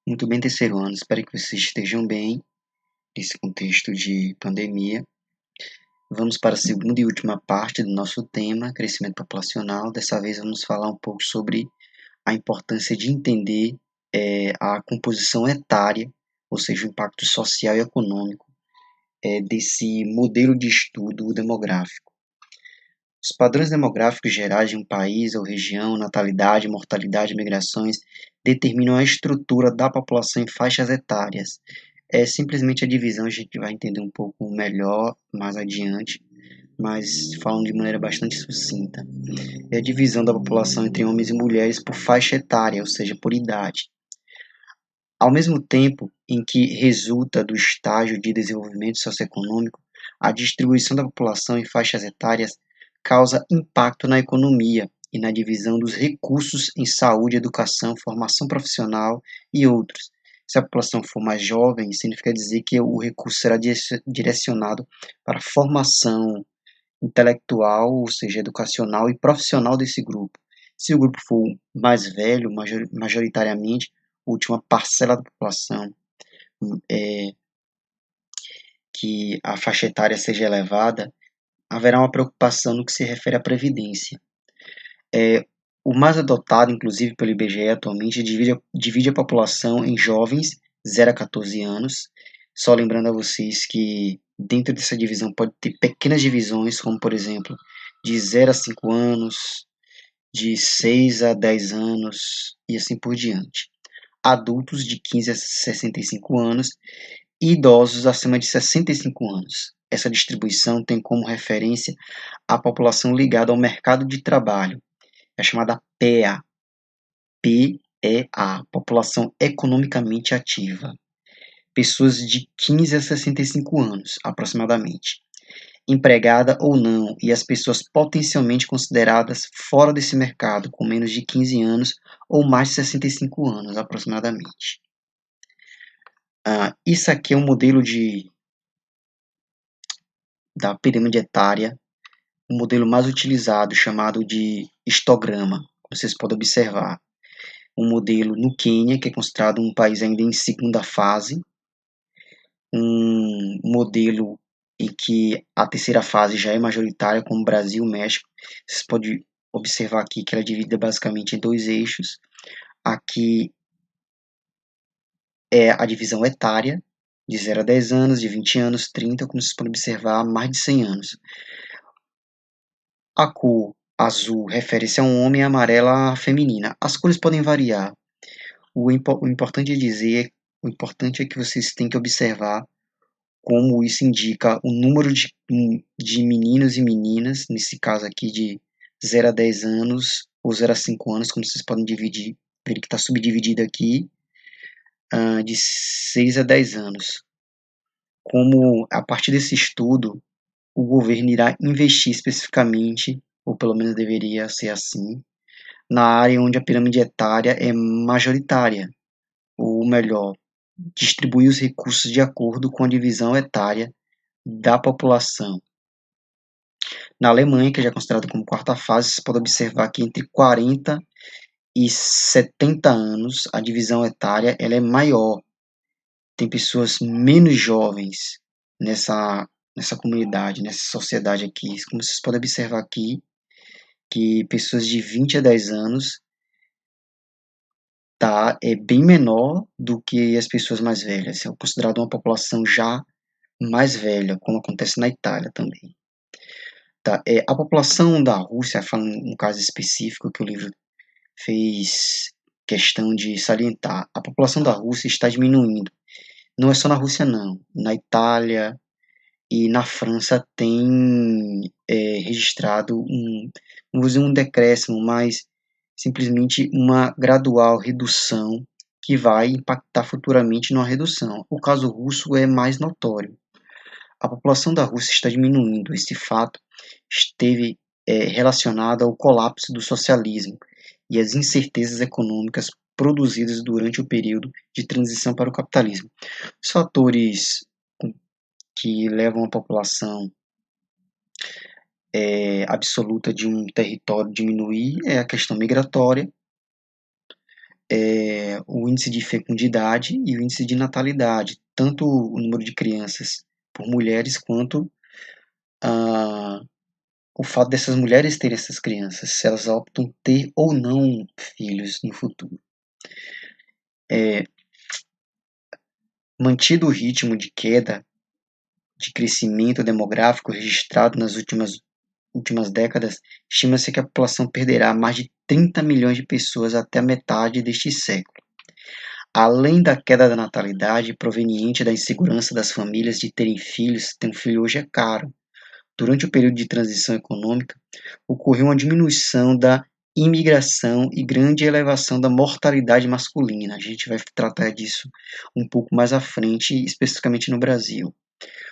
Muito bem, terceiro ano. Espero que vocês estejam bem nesse contexto de pandemia. Vamos para a segunda e última parte do nosso tema, crescimento populacional. Dessa vez vamos falar um pouco sobre a importância de entender a composição etária, ou seja, o impacto social e econômico desse modelo de estudo demográfico. Os padrões demográficos gerais de um país ou região, natalidade, mortalidade, migrações, determinam a estrutura da população em faixas etárias. É simplesmente a divisão, a gente vai entender um pouco melhor mais adiante, mas falando de maneira bastante sucinta. É a divisão da população entre homens e mulheres por faixa etária, ou seja, por idade. Ao mesmo tempo em que resulta do estágio de desenvolvimento socioeconômico, a distribuição da população em faixas etárias causa impacto na economia e na divisão dos recursos em saúde, educação, formação profissional e outros. Se a população for mais jovem, significa dizer que o recurso será direcionado para a formação intelectual, ou seja, educacional e profissional desse grupo. Se o grupo for mais velho, majoritariamente, última parcela da população, que a faixa etária seja elevada, haverá uma preocupação no que se refere à previdência. O mais adotado, inclusive pelo IBGE atualmente, divide a população em jovens 0 a 14 anos. Só lembrando a vocês que dentro dessa divisão pode ter pequenas divisões, como por exemplo, de 0 a 5 anos, de 6 a 10 anos e assim por diante. Adultos de 15 a 65 anos e idosos acima de 65 anos. Essa distribuição tem como referência a população ligada ao mercado de trabalho, é chamada PEA, PEA, população economicamente ativa. Pessoas de 15 a 65 anos, aproximadamente, empregada ou não, e as pessoas potencialmente consideradas fora desse mercado, com menos de 15 anos ou mais de 65 anos, aproximadamente. Isso aqui é um modelo da pirâmide etária, o modelo mais utilizado, chamado de histograma, vocês podem observar. Um modelo no Quênia, que é considerado um país ainda em segunda fase, um modelo em que a terceira fase já é majoritária, como Brasil e México. Vocês podem observar aqui que ela é dividida basicamente em dois eixos. Aqui é a divisão etária, de 0 a 10 anos, de 20 anos, 30, como vocês podem observar, mais de 100 anos. A cor azul refere-se a um homem e a amarela a feminina. As cores podem variar. O importante é que vocês têm que observar como isso indica o número de meninos e meninas, nesse caso aqui de 0 a 10 anos ou 0 a 5 anos, como vocês podem dividir, ver que está subdividido aqui, de 6 a 10 anos. Como a partir desse estudo, o governo irá investir especificamente, ou pelo menos deveria ser assim, na área onde a pirâmide etária é majoritária, ou melhor, distribuir os recursos de acordo com a divisão etária da população. Na Alemanha, que já é considerada como quarta fase, você pode observar que entre 40 e 70 anos a divisão etária ela é maior. Tem pessoas menos jovens nessa comunidade, nessa sociedade aqui. Como vocês podem observar aqui, que pessoas de 20 a 10 anos é bem menor do que as pessoas mais velhas. É considerado uma população já mais velha, como acontece na Itália também. A população da Rússia, falando um caso específico que o livro fez questão de salientar, a população da Rússia está diminuindo. Não é só na Rússia, não. Na Itália e na França tem registrado não vou dizer um decréscimo, mas simplesmente uma gradual redução que vai impactar futuramente numa redução. O caso russo é mais notório. A população da Rússia está diminuindo. Esse fato esteve relacionado ao colapso do socialismo e às incertezas econômicas produzidas durante o período de transição para o capitalismo. Os fatores que levam a população absoluta de um território a diminuir é a questão migratória, o índice de fecundidade e o índice de natalidade, tanto o número de crianças por mulheres quanto o fato dessas mulheres terem essas crianças, se elas optam ter ou não filhos no futuro. Mantido o ritmo de queda de crescimento demográfico registrado nas últimas décadas, estima-se que a população perderá mais de 30 milhões de pessoas até a metade deste século. Além da queda da natalidade proveniente da insegurança das famílias de terem filhos, ter um filho hoje é caro. Durante o período de transição econômica, ocorreu uma diminuição da imigração e grande elevação da mortalidade masculina. A gente vai tratar disso um pouco mais à frente, especificamente no Brasil.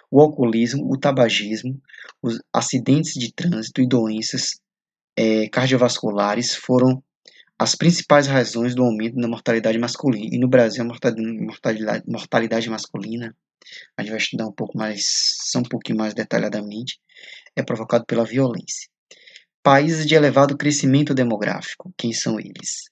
O alcoolismo, o tabagismo, os acidentes de trânsito e doenças cardiovasculares foram as principais razões do aumento da mortalidade masculina. E no Brasil, a mortalidade masculina, a gente vai estudar um pouquinho mais detalhadamente, é provocado pela violência. Países de elevado crescimento demográfico, quem são eles?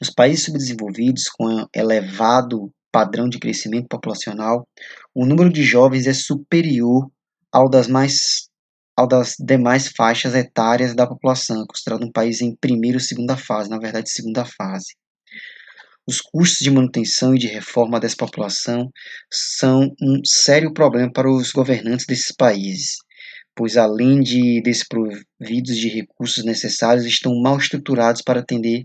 Nos países subdesenvolvidos, com elevado padrão de crescimento populacional, o número de jovens é superior ao das demais faixas etárias da população, considerado um país em primeira ou segunda fase, na verdade, segunda fase. Os custos de manutenção e de reforma dessa população são um sério problema para os governantes desses países, pois além de desprovidos de recursos necessários, estão mal estruturados para atender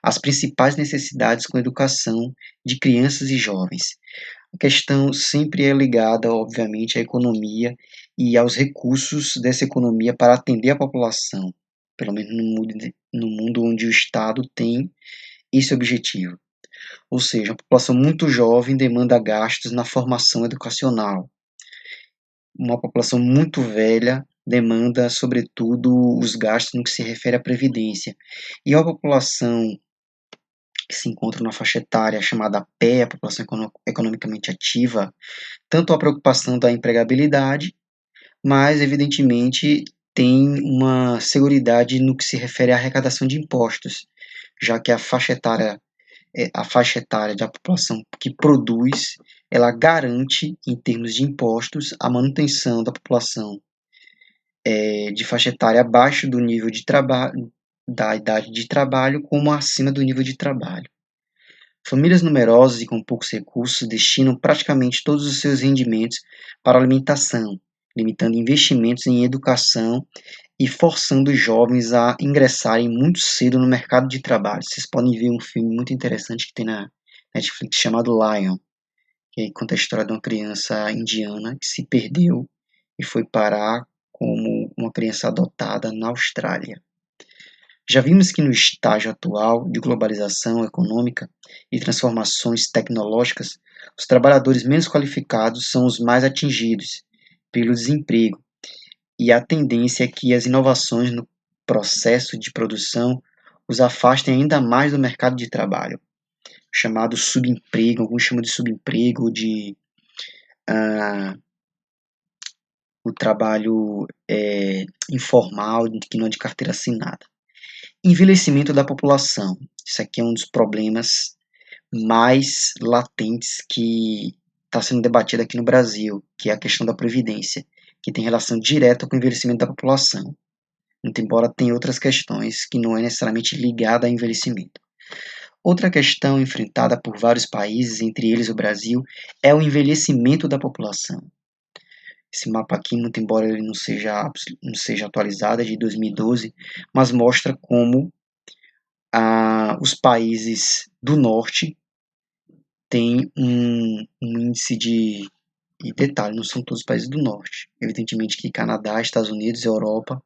às principais necessidades com a educação de crianças e jovens. A questão sempre é ligada, obviamente, à economia e aos recursos dessa economia para atender a população, pelo menos no mundo onde o Estado tem esse objetivo. Ou seja, a população muito jovem demanda gastos na formação educacional. Uma população muito velha demanda, sobretudo, os gastos no que se refere à previdência. E a população que se encontra na faixa etária chamada PE, a população economicamente ativa, tanto a preocupação da empregabilidade, mas, evidentemente, tem uma seguridade no que se refere à arrecadação de impostos, já que a faixa etária da população que produz, ela garante, em termos de impostos, a manutenção da população de faixa etária abaixo do nível de trabalho, da idade de trabalho, como acima do nível de trabalho. Famílias numerosas e com poucos recursos destinam praticamente todos os seus rendimentos para a alimentação, limitando investimentos em educação e forçando os jovens a ingressarem muito cedo no mercado de trabalho. Vocês podem ver um filme muito interessante que tem na Netflix chamado Lion, que conta a história de uma criança indiana que se perdeu e foi parar como uma criança adotada na Austrália. Já vimos que no estágio atual de globalização econômica e transformações tecnológicas, os trabalhadores menos qualificados são os mais atingidos pelo desemprego, e a tendência é que as inovações no processo de produção os afastem ainda mais do mercado de trabalho, chamado subemprego, alguns chamam de subemprego, o trabalho informal, que não é de carteira assinada. Envelhecimento da população. Isso aqui é um dos problemas mais latentes que está sendo debatido aqui no Brasil, que é a questão da previdência, que tem relação direta com o envelhecimento da população, muito embora tenha outras questões que não é necessariamente ligada ao envelhecimento. Outra questão enfrentada por vários países, entre eles o Brasil, é o envelhecimento da população. Esse mapa aqui, muito embora ele não seja atualizado, é de 2012, mas mostra como os países do norte têm um índice de... E detalhe, não são todos os países do norte. Evidentemente que Canadá, Estados Unidos, Europa,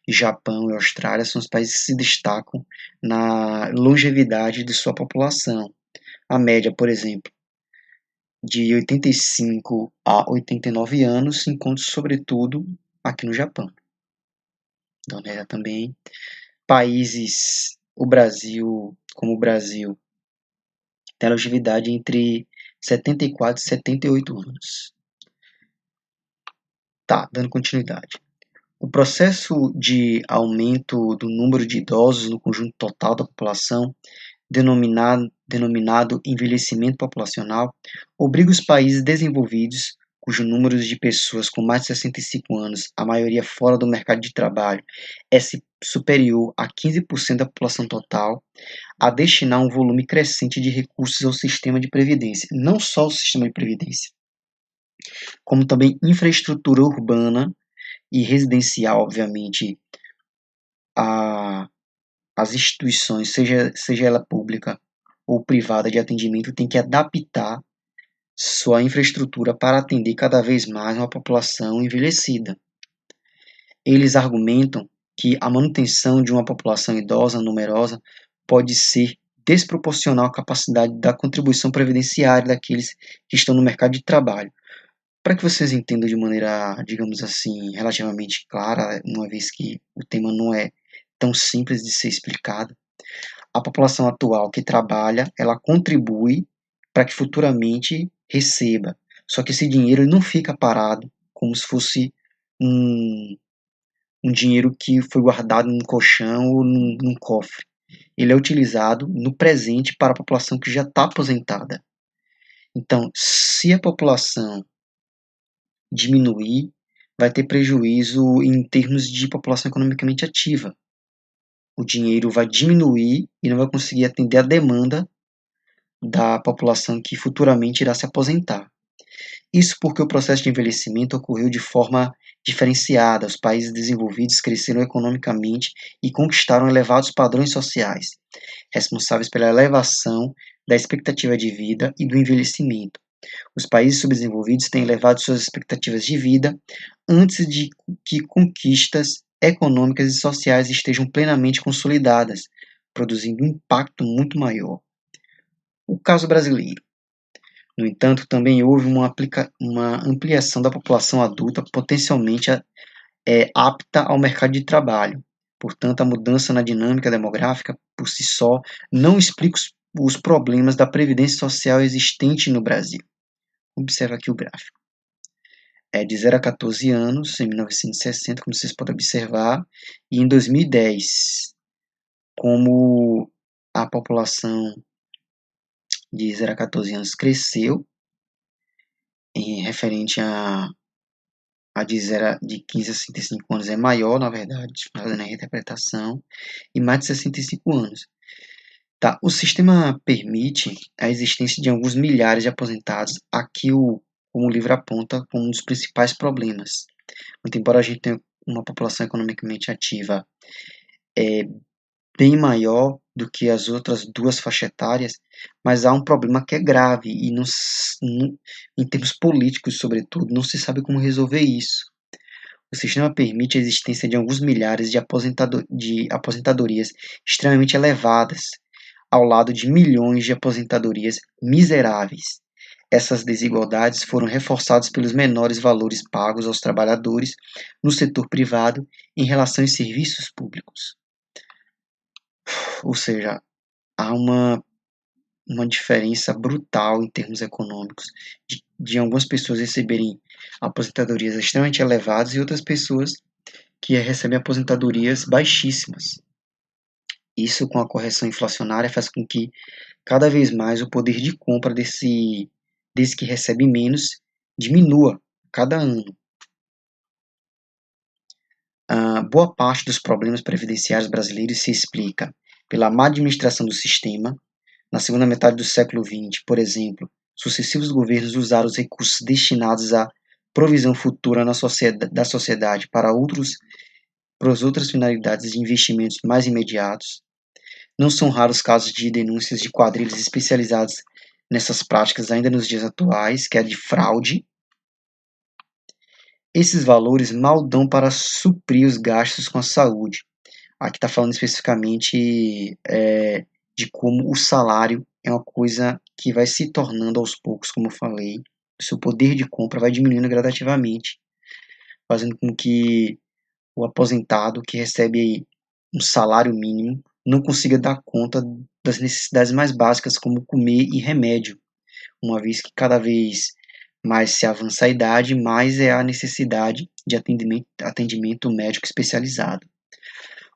Japão e Austrália são os países que se destacam na longevidade de sua população. A média, por exemplo, de 85 a 89 anos se encontra sobretudo aqui no Japão. Então, também países, como o Brasil, tem a longevidade entre 74 e 78 anos. Tá, dando continuidade. O processo de aumento do número de idosos no conjunto total da população denominado envelhecimento populacional, obriga os países desenvolvidos, cujo número de pessoas com mais de 65 anos, a maioria fora do mercado de trabalho, é superior a 15% da população total, a destinar um volume crescente de recursos ao sistema de previdência. Não só o sistema de previdência, como também infraestrutura urbana e residencial, obviamente, a, as instituições, seja ela pública ou privada de atendimento, tem que adaptar sua infraestrutura para atender cada vez mais uma população envelhecida. Eles argumentam que a manutenção de uma população idosa numerosa pode ser desproporcional à capacidade da contribuição previdenciária daqueles que estão no mercado de trabalho. Para que vocês entendam de maneira, digamos assim, relativamente clara, uma vez que o tema não é tão simples de ser explicado, a população atual que trabalha, ela contribui para que futuramente receba. Só que esse dinheiro não fica parado como se fosse um, um dinheiro que foi guardado num colchão ou num cofre. Ele é utilizado no presente para a população que já está aposentada. Então, se a população diminuir, vai ter prejuízo em termos de população economicamente ativa. O dinheiro vai diminuir e não vai conseguir atender a demanda da população que futuramente irá se aposentar. Isso porque o processo de envelhecimento ocorreu de forma diferenciada. Os países desenvolvidos cresceram economicamente e conquistaram elevados padrões sociais, responsáveis pela elevação da expectativa de vida e do envelhecimento. Os países subdesenvolvidos têm elevado suas expectativas de vida antes de que conquistas econômicas e sociais estejam plenamente consolidadas, produzindo um impacto muito maior. O caso brasileiro. No entanto, também houve uma ampliação da população adulta potencialmente apta ao mercado de trabalho. Portanto, a mudança na dinâmica demográfica, por si só, não explica os problemas da previdência social existente no Brasil. Observa aqui o gráfico. É de 0 a 14 anos, em 1960, como vocês podem observar, e em 2010, como a população de 0 a 14 anos cresceu, em referente a de 15 a 65 anos é maior, na verdade, fazendo a reinterpretação, e mais de 65 anos. Tá, o sistema permite a existência de alguns milhares de aposentados, aqui como o livro aponta como um dos principais problemas. Muito embora a gente tenha uma população economicamente ativa bem maior do que as outras duas faixas etárias, mas há um problema que é grave e em termos políticos, sobretudo, não se sabe como resolver isso. O sistema permite a existência de alguns milhares de aposentadorias extremamente elevadas, ao lado de milhões de aposentadorias miseráveis. Essas desigualdades foram reforçadas pelos menores valores pagos aos trabalhadores no setor privado em relação aos serviços públicos. Ou seja, há uma diferença brutal em termos econômicos de algumas pessoas receberem aposentadorias extremamente elevadas e outras pessoas que recebem aposentadorias baixíssimas. Isso, com a correção inflacionária, faz com que cada vez mais o poder de compra desse que recebe menos diminua cada ano. Boa parte dos problemas previdenciários brasileiros se explica pela má administração do sistema. Na segunda metade do século XX, por exemplo, sucessivos governos usaram os recursos destinados à provisão futura da sociedade para as outras finalidades de investimentos mais imediatos. Não são raros casos de denúncias de quadrilhas especializadas nessas práticas ainda nos dias atuais, que é de fraude. Esses valores mal dão para suprir os gastos com a saúde. Aqui está falando especificamente de como o salário é uma coisa que vai se tornando aos poucos, como eu falei, o seu poder de compra vai diminuindo gradativamente, fazendo com que o aposentado que recebe um salário mínimo não consiga dar conta das necessidades mais básicas, como comer e remédio, uma vez que cada vez mais se avança a idade, mais é a necessidade de atendimento médico especializado.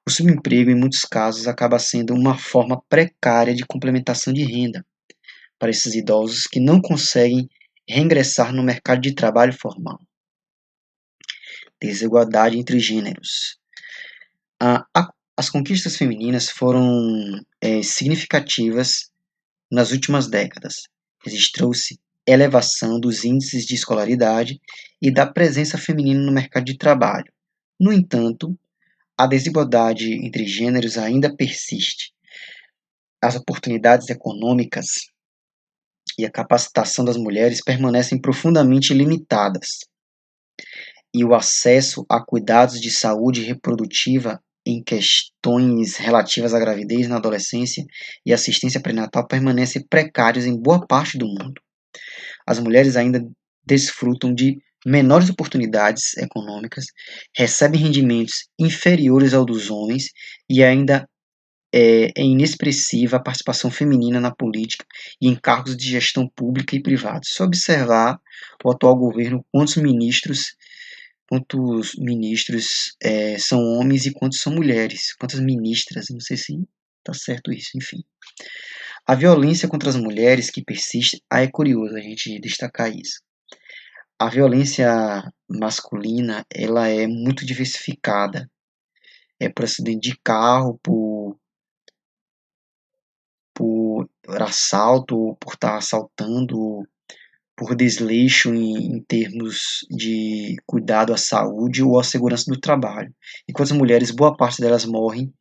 O subemprego, em muitos casos, acaba sendo uma forma precária de complementação de renda para esses idosos que não conseguem reingressar no mercado de trabalho formal. Desigualdade entre gêneros. As conquistas femininas foram significativas nas últimas décadas. Registrou-se elevação dos índices de escolaridade e da presença feminina no mercado de trabalho. No entanto, a desigualdade entre gêneros ainda persiste. As oportunidades econômicas e a capacitação das mulheres permanecem profundamente limitadas, e o acesso a cuidados de saúde reprodutiva em questões relativas à gravidez na adolescência e assistência pré-natal permanecem precários em boa parte do mundo. As mulheres ainda desfrutam de menores oportunidades econômicas, recebem rendimentos inferiores ao dos homens e ainda é inexpressiva a participação feminina na política e em cargos de gestão pública e privada. Se observar o atual governo, quantos ministros são homens e quantos são mulheres, quantas ministras, não sei se está certo isso, enfim. A violência contra as mulheres que persiste, é curioso a gente destacar isso. A violência masculina, ela é muito diversificada. É por acidente de carro, por assalto, por estar assaltando, por desleixo em termos de cuidado à saúde ou à segurança do trabalho. Enquanto as mulheres, boa parte delas morrem,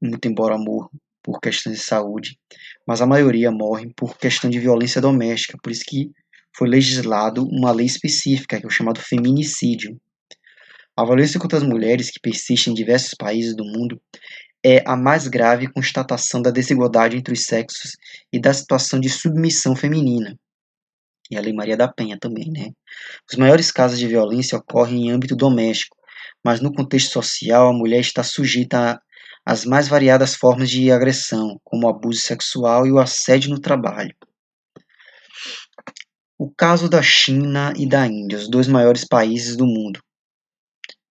muito embora morram por questões de saúde, mas a maioria morrem por questão de violência doméstica, por isso que foi legislado uma lei específica, que é o chamado feminicídio. A violência contra as mulheres, que persiste em diversos países do mundo, é a mais grave constatação da desigualdade entre os sexos e da situação de submissão feminina. E a Lei Maria da Penha também, né? Os maiores casos de violência ocorrem em âmbito doméstico, mas no contexto social a mulher está sujeita às mais variadas formas de agressão, como o abuso sexual e o assédio no trabalho. O caso da China e da Índia, os dois maiores países do mundo,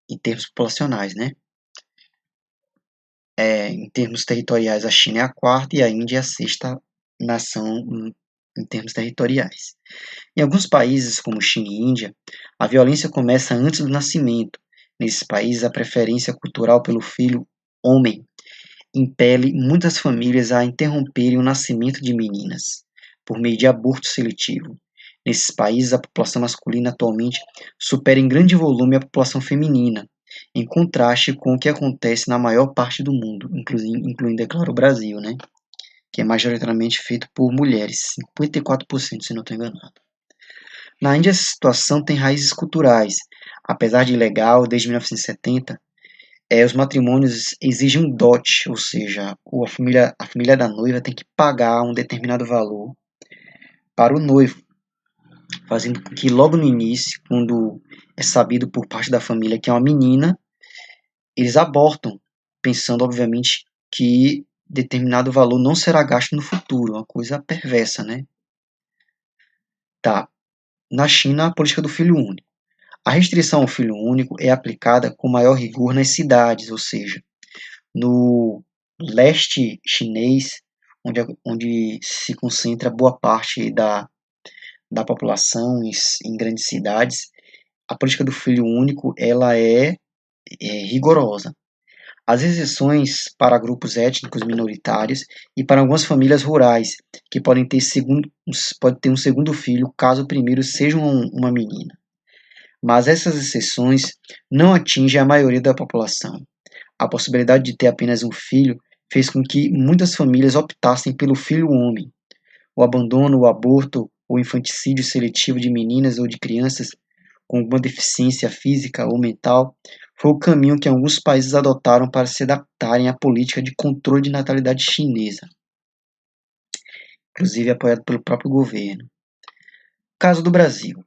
em termos populacionais, né? Em termos territoriais, a China é a quarta e a Índia é a sexta nação em termos territoriais. Em alguns países, como China e Índia, a violência começa antes do nascimento. Nesses países, a preferência cultural pelo filho homem impele muitas famílias a interromperem o nascimento de meninas, por meio de aborto seletivo. Nesses países, a população masculina atualmente supera em grande volume a população feminina, em contraste com o que acontece na maior parte do mundo, incluindo, é claro, o Brasil, né? Que é majoritariamente feito por mulheres, 54%, se não estou enganado. Na Índia, essa situação tem raízes culturais. Apesar de ilegal desde 1970, os matrimônios exigem um dote, ou seja, a família da noiva tem que pagar um determinado valor para o noivo, fazendo com que logo no início, quando é sabido por parte da família que é uma menina, eles abortam, pensando, obviamente, que determinado valor não será gasto no futuro, uma coisa perversa, né? Tá. Na China, a política do filho único. A restrição ao filho único é aplicada com maior rigor nas cidades, ou seja, no leste chinês, onde se concentra boa parte da população em grandes cidades, a política do filho único ela é rigorosa. As exceções para grupos étnicos minoritários e para algumas famílias rurais, que pode ter um segundo filho caso o primeiro seja uma menina. Mas essas exceções não atingem a maioria da população. A possibilidade de ter apenas um filho fez com que muitas famílias optassem pelo filho homem. O abandono, o aborto ou infanticídio seletivo de meninas ou de crianças com alguma deficiência física ou mental foi o caminho que alguns países adotaram para se adaptarem à política de controle de natalidade chinesa, inclusive apoiado pelo próprio governo. Caso do Brasil.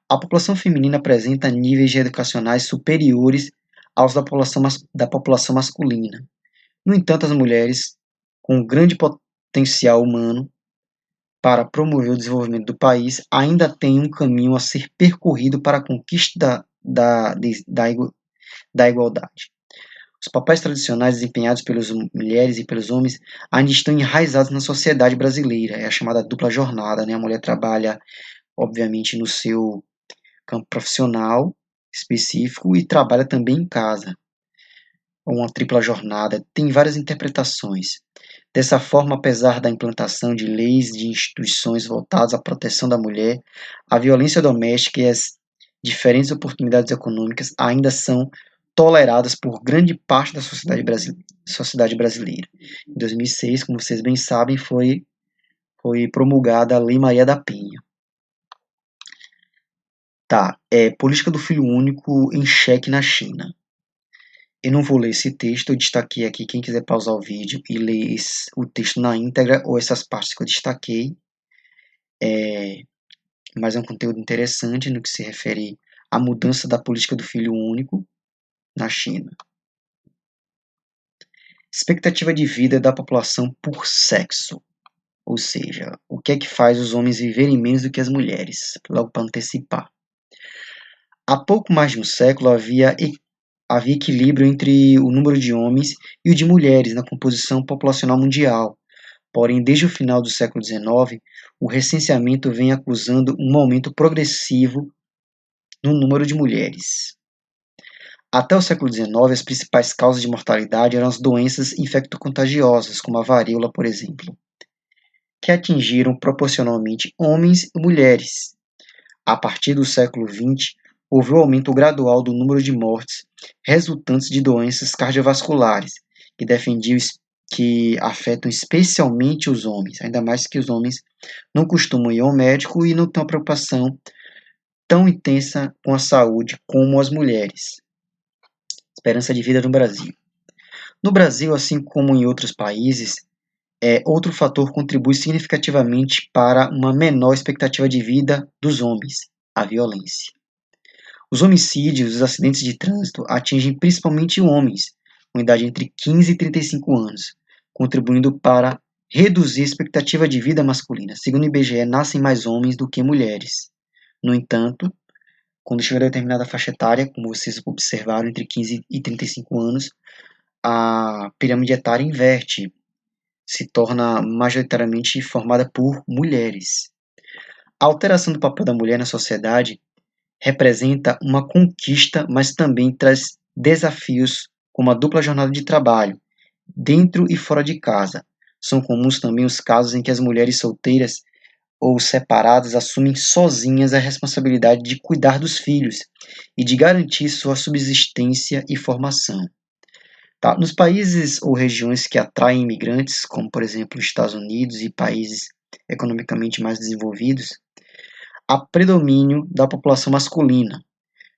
A população feminina apresenta níveis educacionais superiores aos da população masculina. No entanto, as mulheres, com grande potencial humano para promover o desenvolvimento do país, ainda têm um caminho a ser percorrido para a conquista da igualdade. Os papéis tradicionais desempenhados pelas mulheres e pelos homens ainda estão enraizados na sociedade brasileira. É a chamada dupla jornada, né? A mulher trabalha, obviamente, no seu campo profissional específico e trabalha também em casa. Uma tripla jornada, tem várias interpretações. Dessa forma, apesar da implantação de leis e de instituições voltadas à proteção da mulher, a violência doméstica e as diferentes oportunidades econômicas ainda são toleradas por grande parte da sociedade brasileira. Em 2006, como vocês bem sabem, foi promulgada a Lei Maria da Penha. Tá, política do filho único em xeque na China. Eu não vou ler esse texto, eu destaquei aqui, quem quiser pausar o vídeo e ler o texto na íntegra, ou essas partes que eu destaquei, mas é um conteúdo interessante no que se refere à mudança da política do filho único na China. Expectativa de vida da população por sexo, ou seja, o que é que faz os homens viverem menos do que as mulheres, logo para antecipar. Há pouco mais de um século havia equilíbrio entre o número de homens e o de mulheres na composição populacional mundial. Porém, desde o final do século XIX, o recenseamento vem acusando um aumento progressivo no número de mulheres. Até o século XIX, as principais causas de mortalidade eram as doenças infectocontagiosas, como a varíola, por exemplo, que atingiram proporcionalmente homens e mulheres. A partir do século XX, houve um aumento gradual do número de mortes resultantes de doenças cardiovasculares, que afetam especialmente os homens, ainda mais que os homens não costumam ir ao médico e não têm uma preocupação tão intensa com a saúde como as mulheres. Esperança de vida no Brasil. No Brasil, assim como em outros países, outro fator contribui significativamente para uma menor expectativa de vida dos homens, a violência. Os homicídios e os acidentes de trânsito atingem principalmente homens, com idade entre 15 e 35 anos, contribuindo para reduzir a expectativa de vida masculina. Segundo o IBGE, nascem mais homens do que mulheres. No entanto, quando chega a determinada faixa etária, como vocês observaram, entre 15 e 35 anos, a pirâmide etária inverte, se torna majoritariamente formada por mulheres. A alteração do papel da mulher na sociedade representa uma conquista, mas também traz desafios como a dupla jornada de trabalho, dentro e fora de casa. São comuns também os casos em que as mulheres solteiras ou separadas assumem sozinhas a responsabilidade de cuidar dos filhos e de garantir sua subsistência e formação. Tá? Nos países ou regiões que atraem imigrantes, como por exemplo os Estados Unidos e países economicamente mais desenvolvidos, há predomínio da população masculina.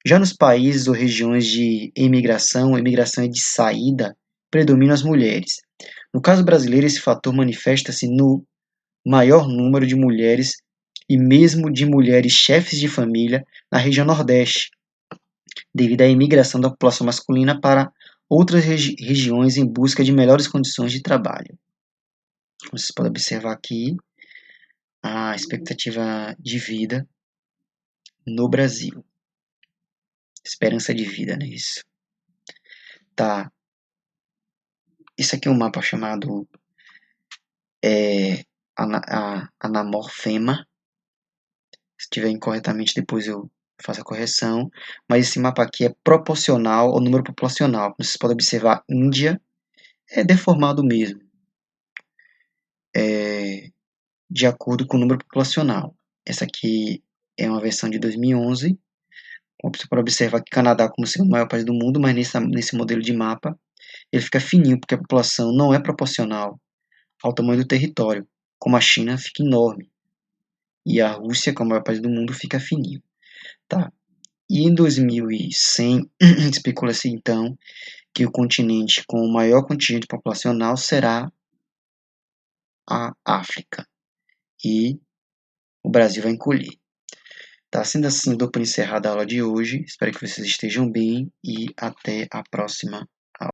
Já nos países ou regiões de imigração é de saída, predominam as mulheres. No caso brasileiro, esse fator manifesta-se no maior número de mulheres e mesmo de mulheres chefes de família na região Nordeste, devido à imigração da população masculina para outras regiões em busca de melhores condições de trabalho. Como vocês podem observar aqui, a expectativa de vida no Brasil. Esperança de vida, né? Isso. Tá. Isso aqui é um mapa chamado Anamorfema. Se estiver incorretamente, depois eu faço a correção. Mas esse mapa aqui é proporcional ao número populacional. Como vocês podem observar, Índia é deformado mesmo, de acordo com o número populacional. Essa aqui é uma versão de 2011. Você pode observar que Canadá como o segundo maior país do mundo, mas nesse modelo de mapa, ele fica fininho, porque a população não é proporcional ao tamanho do território, como a China fica enorme. E a Rússia, como é o maior país do mundo, fica fininho. Tá? E em 2100, especula-se então que o continente com o maior contingente populacional será a África. E o Brasil vai encolher. Tá? Sendo assim, dou por encerrada a aula de hoje. Espero que vocês estejam bem e até a próxima